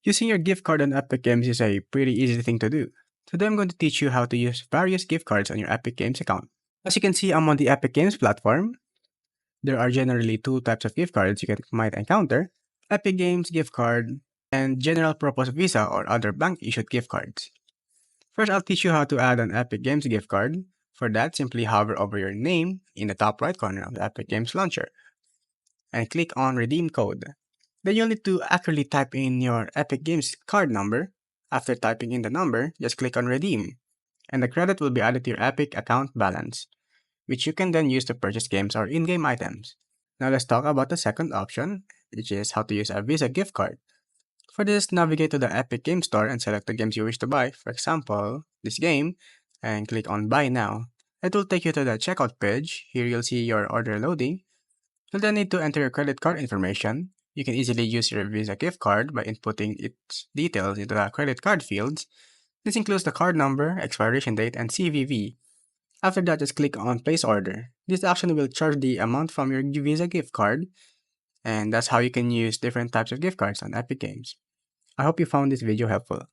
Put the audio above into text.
Using your gift card on Epic Games is a pretty easy thing to do. Today I'm going to teach you how to use various gift cards on your Epic Games account. As you can see, I'm on the Epic Games platform. There are generally two types of gift cards might encounter: Epic Games gift card and general purpose Visa or other bank issued gift cards. First, I'll teach you how to add an Epic Games gift card. For that, simply hover over your name in the top right corner of the Epic Games launcher and click on Redeem Code. Then you'll need to accurately type in your Epic Games card number. After typing in the number, just click on Redeem, and the credit will be added to your Epic account balance, which you can then use to purchase games or in-game items. Now let's talk about the second option, which is how to use a Visa gift card. For this, navigate to the Epic Game Store and select the games you wish to buy, for example, this game, and click on Buy Now. It will take you to the checkout page. Here you'll see your order loading. You'll then need to enter your credit card information. You can easily use your Visa gift card by inputting its details into the credit card fields. This includes the card number, expiration date, and CVV. After that, just click on Place Order. This action will charge the amount from your Visa gift card, and that's how you can use different types of gift cards on Epic Games. I hope you found this video helpful.